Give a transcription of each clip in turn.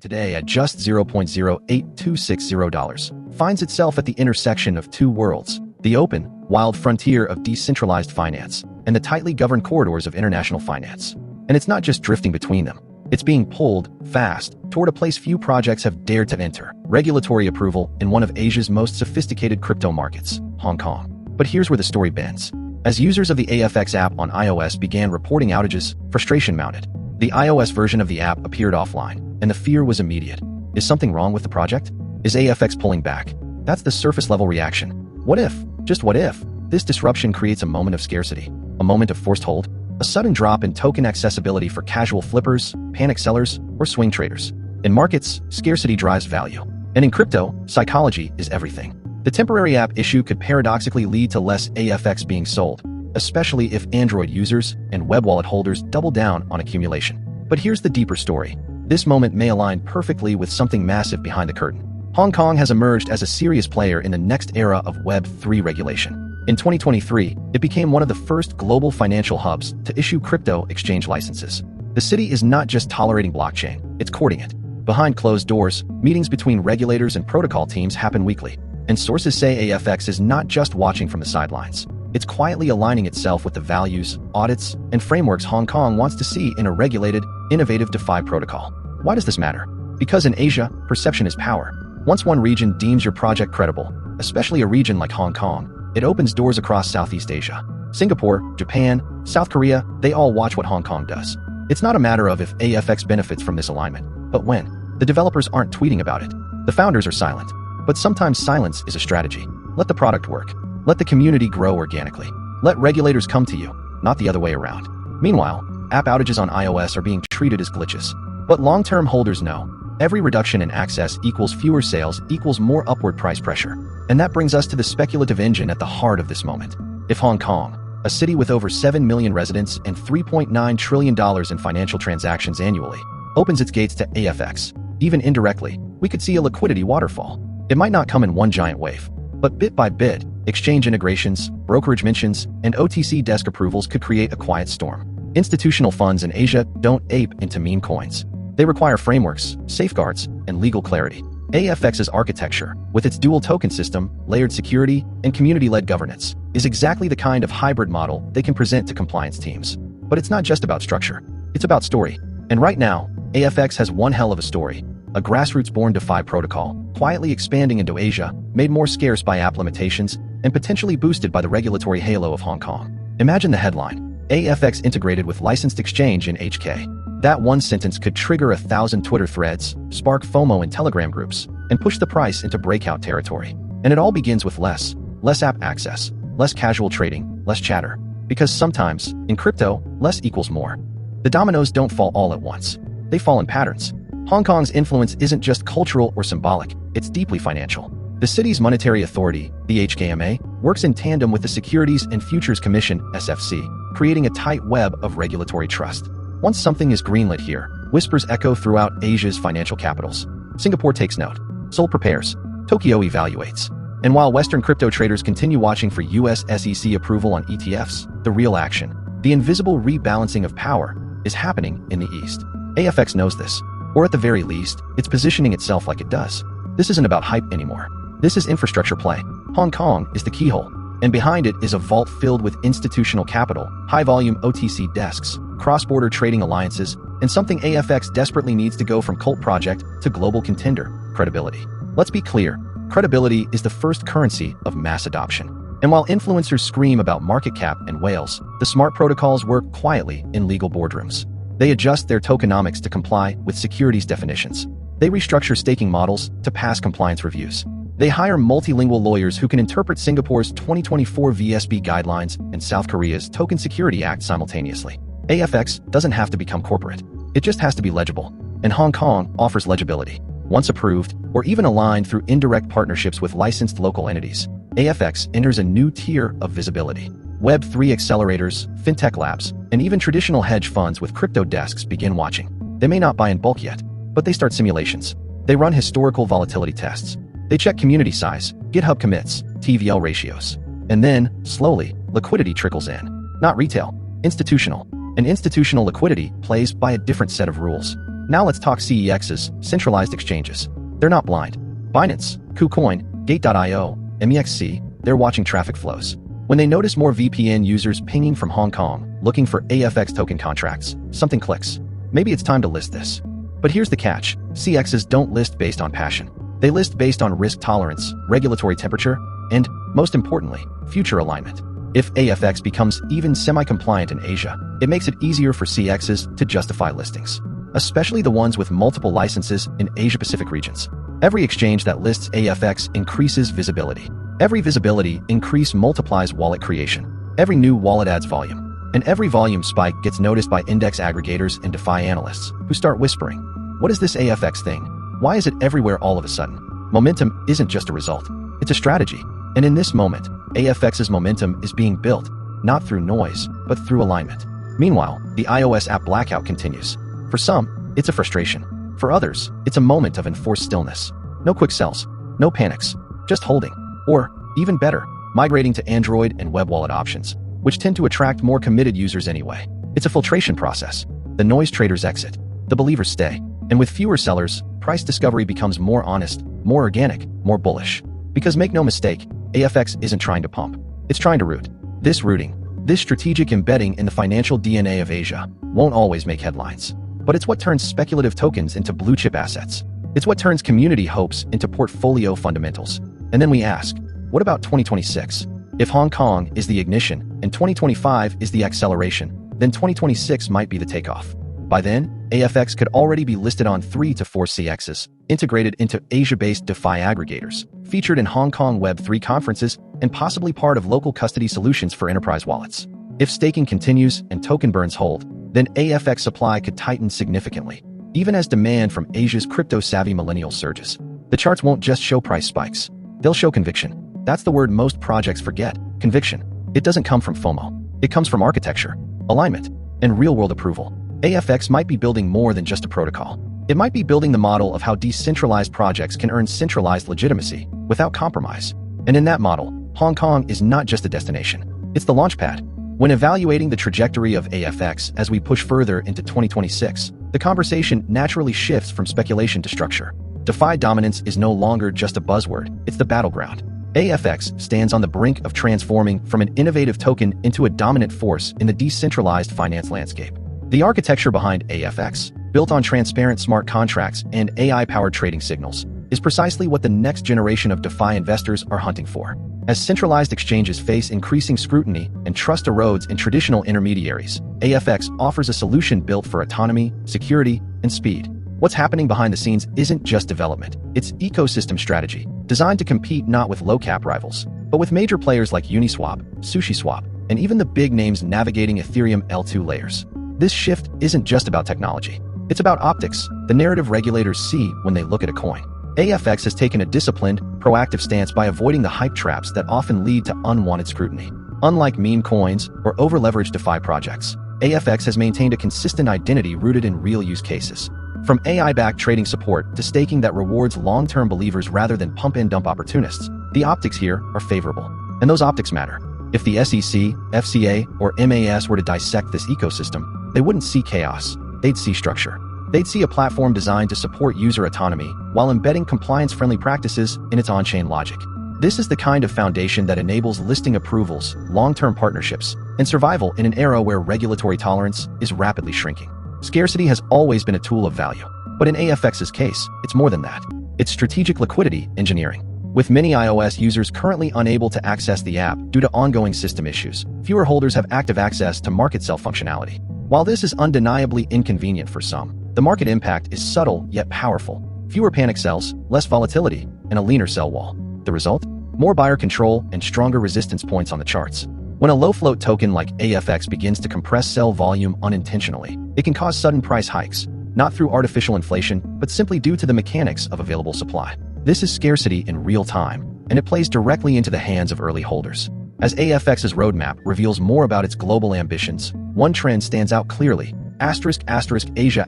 today at just $0.08260, finds itself at the intersection of two worlds, the open, wild frontier of decentralized finance and the tightly governed corridors of international finance. And it's not just drifting between them. It's being pulled, fast, toward a place few projects have dared to enter, regulatory approval in one of Asia's most sophisticated crypto markets, Hong Kong. But here's where the story bends. As users of the AFX app on iOS began reporting outages, frustration mounted. The iOS version of the app appeared offline, and the fear was immediate. Is something wrong with the project? Is AFX pulling back? That's the surface-level reaction. What if, just what if, this disruption creates a moment of scarcity, a moment of forced hold, a sudden drop in token accessibility for casual flippers, panic sellers, or swing traders? In markets, scarcity drives value. And in crypto, psychology is everything. The temporary app issue could paradoxically lead to less AFX being sold, especially if Android users and web wallet holders double down on accumulation. But here's the deeper story. This moment may align perfectly with something massive behind the curtain. Hong Kong has emerged as a serious player in the next era of Web3 regulation. In 2023, it became one of the first global financial hubs to issue crypto exchange licenses. The city is not just tolerating blockchain, it's courting it. Behind closed doors, meetings between regulators and protocol teams happen weekly. And sources say AFX is not just watching from the sidelines. It's quietly aligning itself with the values, audits, and frameworks Hong Kong wants to see in a regulated, innovative DeFi protocol. Why does this matter? Because in Asia, perception is power. Once one region deems your project credible, especially a region like Hong Kong, it opens doors across Southeast Asia. Singapore, Japan, South Korea, they all watch what Hong Kong does. It's not a matter of if AFX benefits from this alignment, but when. The developers aren't tweeting about it. The founders are silent. But sometimes silence is a strategy. Let the product work. Let the community grow organically. Let regulators come to you, not the other way around. Meanwhile, app outages on iOS are being treated as glitches. But long-term holders know, every reduction in access equals fewer sales equals more upward price pressure. And that brings us to the speculative engine at the heart of this moment. If Hong Kong, a city with over 7 million residents and $3.9 trillion in financial transactions annually, opens its gates to AFX, even indirectly, we could see a liquidity waterfall. It might not come in one giant wave, but bit by bit, exchange integrations, brokerage mentions, and OTC desk approvals could create a quiet storm. Institutional funds in Asia don't ape into meme coins. They require frameworks, safeguards, and legal clarity. AFX's architecture, with its dual token system, layered security, and community-led governance, is exactly the kind of hybrid model they can present to compliance teams. But it's not just about structure. It's about story. And right now, AFX has one hell of a story. A grassroots-born DeFi protocol, quietly expanding into Asia, made more scarce by app limitations, and potentially boosted by the regulatory halo of Hong Kong. Imagine the headline: AFX integrated with licensed exchange in HK. That one sentence could trigger 1,000 Twitter threads, spark FOMO in Telegram groups, and push the price into breakout territory. And it all begins with less app access, less casual trading, less chatter. Because sometimes, in crypto, less equals more. The dominoes don't fall all at once. They fall in patterns. Hong Kong's influence isn't just cultural or symbolic, it's deeply financial. The city's monetary authority, the HKMA, works in tandem with the Securities and Futures Commission, SFC, creating a tight web of regulatory trust. Once something is greenlit here, whispers echo throughout Asia's financial capitals. Singapore takes note. Seoul prepares. Tokyo evaluates. And while Western crypto traders continue watching for US SEC approval on ETFs, the real action, the invisible rebalancing of power, is happening in the East. AFX knows this. Or at the very least, it's positioning itself like it does. This isn't about hype anymore. This is infrastructure play. Hong Kong is the keyhole, and behind it is a vault filled with institutional capital, high-volume OTC desks, cross-border trading alliances, and something AFX desperately needs to go from cult project to global contender: credibility. Let's be clear, credibility is the first currency of mass adoption. And while influencers scream about market cap and whales, the smart protocols work quietly in legal boardrooms. They adjust their tokenomics to comply with securities definitions. They restructure staking models to pass compliance reviews. They hire multilingual lawyers who can interpret Singapore's 2024 VSB guidelines and South Korea's Token Security Act simultaneously. AFX doesn't have to become corporate. It just has to be legible. And Hong Kong offers legibility. Once approved, or even aligned through indirect partnerships with licensed local entities, AFX enters a new tier of visibility. Web3 accelerators, fintech labs, and even traditional hedge funds with crypto desks begin watching. They may not buy in bulk yet, but they start simulations. They run historical volatility tests. They check community size, GitHub commits, TVL ratios. And then, slowly, liquidity trickles in. Not retail, institutional. And institutional liquidity plays by a different set of rules. Now let's talk CEX's centralized exchanges. They're not blind. Binance, KuCoin, Gate.io, MEXC, they're watching traffic flows. When they notice more VPN users pinging from Hong Kong, looking for AFX token contracts, something clicks. Maybe it's time to list this. But here's the catch. CEXs don't list based on passion. They list based on risk tolerance, regulatory temperature, and, most importantly, future alignment. If AFX becomes even semi-compliant in Asia, it makes it easier for CEXs to justify listings, especially the ones with multiple licenses in Asia-Pacific regions. Every exchange that lists AFX increases visibility. Every visibility increase multiplies wallet creation. Every new wallet adds volume. And every volume spike gets noticed by index aggregators and DeFi analysts, who start whispering, "What is this AFX thing? Why is it everywhere all of a sudden?" Momentum isn't just a result. It's a strategy. And in this moment, AFX's momentum is being built, not through noise, but through alignment. Meanwhile, the iOS app blackout continues. For some, it's a frustration. For others, it's a moment of enforced stillness. No quick sells, no panics, just holding. Or, even better, migrating to Android and web wallet options, which tend to attract more committed users anyway. It's a filtration process. The noise traders exit, the believers stay. And with fewer sellers, price discovery becomes more honest, more organic, more bullish. Because make no mistake, AFX isn't trying to pump. It's trying to root. This rooting, this strategic embedding in the financial DNA of Asia, won't always make headlines. But it's what turns speculative tokens into blue-chip assets. It's what turns community hopes into portfolio fundamentals. And then we ask, what about 2026? If Hong Kong is the ignition and 2025 is the acceleration, then 2026 might be the takeoff. By then, AFX could already be listed on 3 to 4 CXs, integrated into Asia-based DeFi aggregators, featured in Hong Kong Web3 conferences, and possibly part of local custody solutions for enterprise wallets. If staking continues and token burns hold, then AFX supply could tighten significantly, even as demand from Asia's crypto-savvy millennials surges. The charts won't just show price spikes. They'll show conviction. That's the word most projects forget, conviction. It doesn't come from FOMO. It comes from architecture, alignment, and real-world approval. AFX might be building more than just a protocol. It might be building the model of how decentralized projects can earn centralized legitimacy without compromise. And in that model, Hong Kong is not just a destination. It's the launchpad. When evaluating the trajectory of AFX as we push further into 2026, the conversation naturally shifts from speculation to structure. DeFi dominance is no longer just a buzzword, it's the battleground. AFX stands on the brink of transforming from an innovative token into a dominant force in the decentralized finance landscape. The architecture behind AFX, built on transparent smart contracts and AI-powered trading signals, is precisely what the next generation of DeFi investors are hunting for. As centralized exchanges face increasing scrutiny and trust erodes in traditional intermediaries, AFX offers a solution built for autonomy, security, and speed. What's happening behind the scenes isn't just development, it's ecosystem strategy, designed to compete not with low-cap rivals, but with major players like Uniswap, SushiSwap, and even the big names navigating Ethereum L2 layers. This shift isn't just about technology. It's about optics, the narrative regulators see when they look at a coin. AFX has taken a disciplined, proactive stance by avoiding the hype traps that often lead to unwanted scrutiny. Unlike meme coins or over-leveraged DeFi projects, AFX has maintained a consistent identity rooted in real use cases. From AI-backed trading support to staking that rewards long-term believers rather than pump-and-dump opportunists, the optics here are favorable. And those optics matter. If the SEC, FCA, or MAS were to dissect this ecosystem, they wouldn't see chaos, they'd see structure. They'd see a platform designed to support user autonomy while embedding compliance-friendly practices in its on-chain logic. This is the kind of foundation that enables listing approvals, long-term partnerships, and survival in an era where regulatory tolerance is rapidly shrinking. Scarcity has always been a tool of value, but in AFX's case, it's more than that. It's strategic liquidity engineering. With many iOS users currently unable to access the app due to ongoing system issues, fewer holders have active access to market sell functionality. While this is undeniably inconvenient for some, the market impact is subtle yet powerful. Fewer panic sells, less volatility, and a leaner sell wall. The result? More buyer control and stronger resistance points on the charts. When a low-float token like AFX begins to compress sell volume unintentionally, it can cause sudden price hikes, not through artificial inflation, but simply due to the mechanics of available supply. This is scarcity in real time, and it plays directly into the hands of early holders. As AFX's roadmap reveals more about its global ambitions, one trend stands out clearly. Asia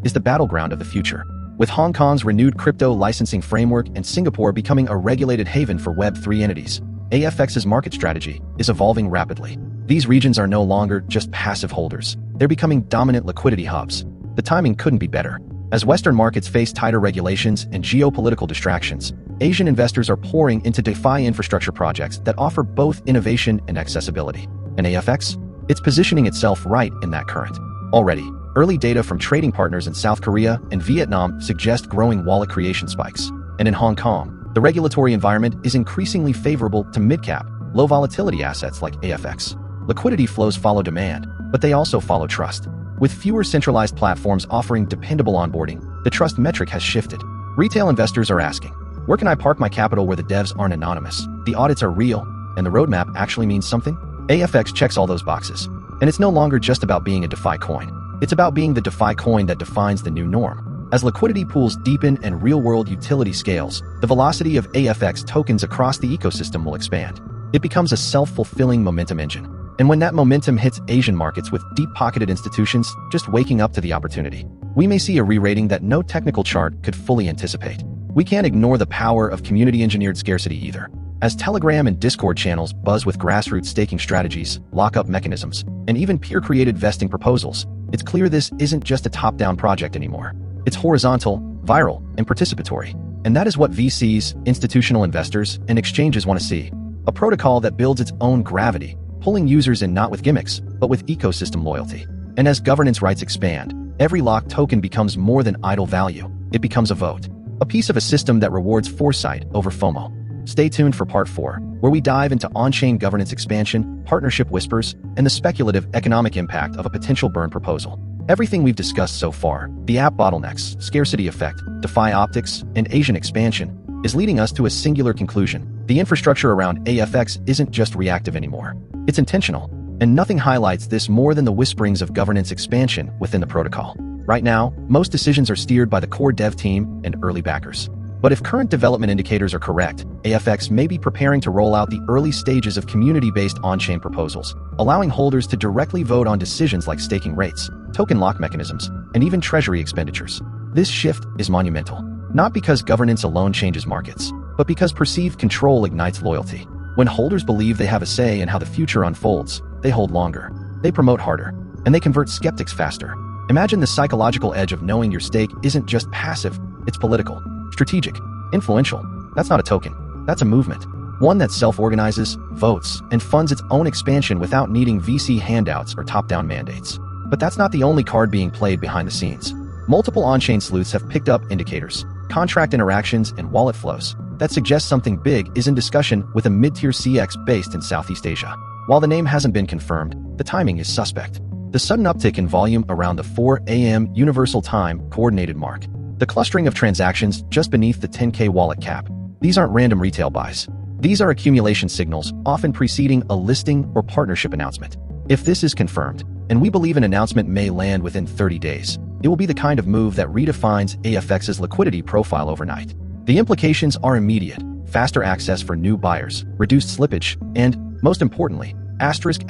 is the battleground of the future. With Hong Kong's renewed crypto licensing framework and Singapore becoming a regulated haven for Web3 entities, AFX's market strategy is evolving rapidly. These regions are no longer just passive holders. They're becoming dominant liquidity hubs. The timing couldn't be better. As Western markets face tighter regulations and geopolitical distractions, Asian investors are pouring into DeFi infrastructure projects that offer both innovation and accessibility. And AFX? It's positioning itself right in that current. Already, early data from trading partners in South Korea and Vietnam suggest growing wallet creation spikes. And in Hong Kong, the regulatory environment is increasingly favorable to mid-cap, low-volatility assets like AFX. Liquidity flows follow demand, but they also follow trust. With fewer centralized platforms offering dependable onboarding, the trust metric has shifted. Retail investors are asking, where can I park my capital where the devs aren't anonymous, the audits are real, and the roadmap actually means something? AFX checks all those boxes. And it's no longer just about being a DeFi coin. It's about being the DeFi coin that defines the new norm. As liquidity pools deepen and real-world utility scales, the velocity of AFX tokens across the ecosystem will expand. It becomes a self-fulfilling momentum engine. And when that momentum hits Asian markets with deep-pocketed institutions just waking up to the opportunity, we may see a re-rating that no technical chart could fully anticipate. We can't ignore the power of community-engineered scarcity either. As Telegram and Discord channels buzz with grassroots staking strategies, lock-up mechanisms, and even peer-created vesting proposals, it's clear this isn't just a top-down project anymore. It's horizontal, viral, and participatory. And that is what VCs, institutional investors, and exchanges want to see. A protocol that builds its own gravity, pulling users in not with gimmicks, but with ecosystem loyalty. And as governance rights expand, every locked token becomes more than idle value. It becomes a vote. A piece of a system that rewards foresight over FOMO. Stay tuned for Part 4, where we dive into on-chain governance expansion, partnership whispers, and the speculative economic impact of a potential burn proposal. Everything we've discussed so far, the app bottlenecks, scarcity effect, DeFi optics, and Asian expansion, is leading us to a singular conclusion. The infrastructure around AFX isn't just reactive anymore. It's intentional, and nothing highlights this more than the whisperings of governance expansion within the protocol. Right now, most decisions are steered by the core dev team and early backers. But if current development indicators are correct, AFX may be preparing to roll out the early stages of community-based on-chain proposals, allowing holders to directly vote on decisions like staking rates, token lock mechanisms, and even treasury expenditures. This shift is monumental, not because governance alone changes markets, but because perceived control ignites loyalty. When holders believe they have a say in how the future unfolds, they hold longer, they promote harder, and they convert skeptics faster. Imagine the psychological edge of knowing your stake isn't just passive, it's political, strategic, influential. That's not a token, that's a movement. One that self-organizes, votes, and funds its own expansion without needing VC handouts or top-down mandates. But that's not the only card being played behind the scenes. Multiple on-chain sleuths have picked up indicators, contract interactions, and wallet flows that suggest something big is in discussion with a mid-tier CX based in Southeast Asia. While the name hasn't been confirmed, the timing is suspect. The sudden uptick in volume around the 4 a.m. Universal Time coordinated mark, the clustering of transactions just beneath the 10K wallet cap. These aren't random retail buys. These are accumulation signals, often preceding a listing or partnership announcement. If this is confirmed, and we believe an announcement may land within 30 days, it will be the kind of move that redefines AFX's liquidity profile overnight. The implications are immediate: faster access for new buyers, reduced slippage, and, most importantly, *** trust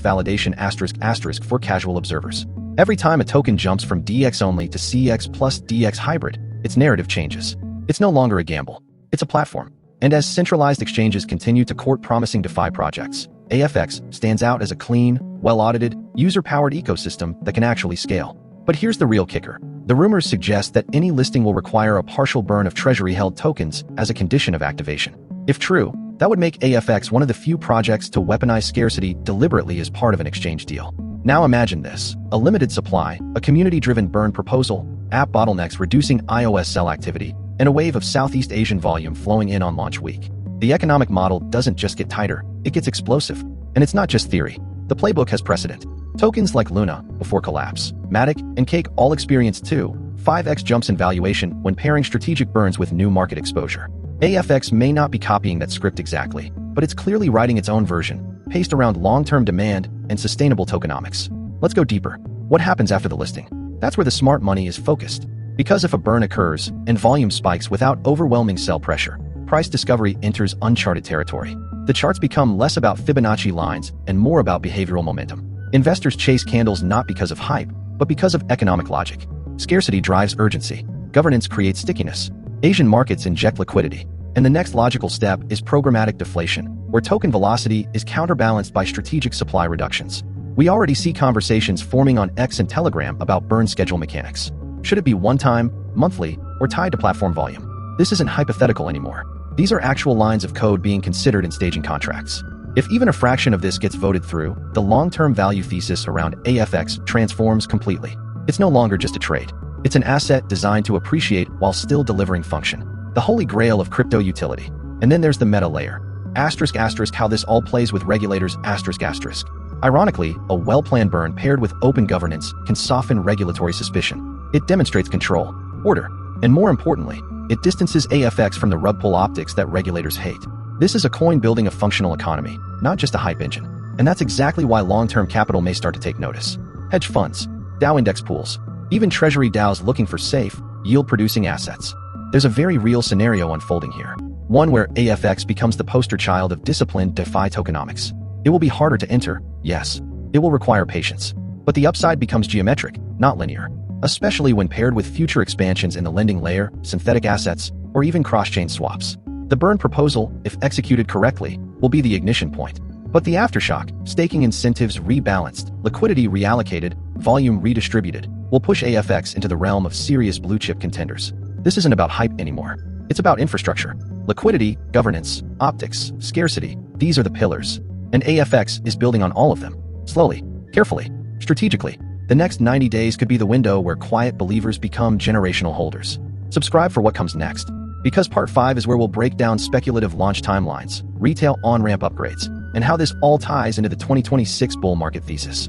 validation *** for casual observers. Every time a token jumps from DX only to CX plus DX hybrid, its narrative changes. It's no longer a gamble. It's a platform. And as centralized exchanges continue to court promising DeFi projects, AFX stands out as a clean, well-audited, user-powered ecosystem that can actually scale. But here's the real kicker. The rumors suggest that any listing will require a partial burn of treasury-held tokens as a condition of activation. If true, that would make AFX one of the few projects to weaponize scarcity deliberately as part of an exchange deal. Now imagine this: a limited supply, a community-driven burn proposal, app bottlenecks reducing iOS sell activity, and a wave of Southeast Asian volume flowing in on launch week. The economic model doesn't just get tighter, it gets explosive. And it's not just theory. The playbook has precedent. Tokens like Luna, before collapse, Matic, and Cake all experienced 5x jumps in valuation when pairing strategic burns with new market exposure. AFX may not be copying that script exactly, but it's clearly writing its own version, paced around long-term demand and sustainable tokenomics. Let's go deeper. What happens after the listing? That's where the smart money is focused. Because if a burn occurs and volume spikes without overwhelming sell pressure, price discovery enters uncharted territory. The charts become less about Fibonacci lines and more about behavioral momentum. Investors chase candles not because of hype, but because of economic logic. Scarcity drives urgency. Governance creates stickiness. Asian markets inject liquidity. And the next logical step is programmatic deflation, where token velocity is counterbalanced by strategic supply reductions. We already see conversations forming on X and Telegram about burn schedule mechanics. Should it be one-time, monthly, or tied to platform volume? This isn't hypothetical anymore. These are actual lines of code being considered in staging contracts. If even a fraction of this gets voted through, the long-term value thesis around AFX transforms completely. It's no longer just a trade. It's an asset designed to appreciate while still delivering function. The holy grail of crypto utility. And then there's the meta layer. Asterisk asterisk how this all plays with regulators asterisk asterisk. Ironically, a well-planned burn paired with open governance can soften regulatory suspicion. It demonstrates control, order, and more importantly, it distances AFX from the rug pull optics that regulators hate. This is a coin building a functional economy, not just a hype engine. And that's exactly why long-term capital may start to take notice. Hedge funds, DAO index pools, even treasury DAOs looking for safe, yield-producing assets. There's a very real scenario unfolding here. One where AFX becomes the poster child of disciplined DeFi tokenomics. It will be harder to enter, yes. It will require patience. But the upside becomes geometric, not linear. Especially when paired with future expansions in the lending layer, synthetic assets, or even cross-chain swaps. The burn proposal, if executed correctly, will be the ignition point. But the aftershock, staking incentives rebalanced, liquidity reallocated, volume redistributed, will push AFX into the realm of serious blue-chip contenders. This isn't about hype anymore. It's about infrastructure. Liquidity, governance, optics, scarcity, these are the pillars. And AFX is building on all of them. Slowly, carefully, strategically. The next 90 days could be the window where quiet believers become generational holders. Subscribe for what comes next, because part 5 is where we'll break down speculative launch timelines, retail on-ramp upgrades, and how this all ties into the 2026 bull market thesis.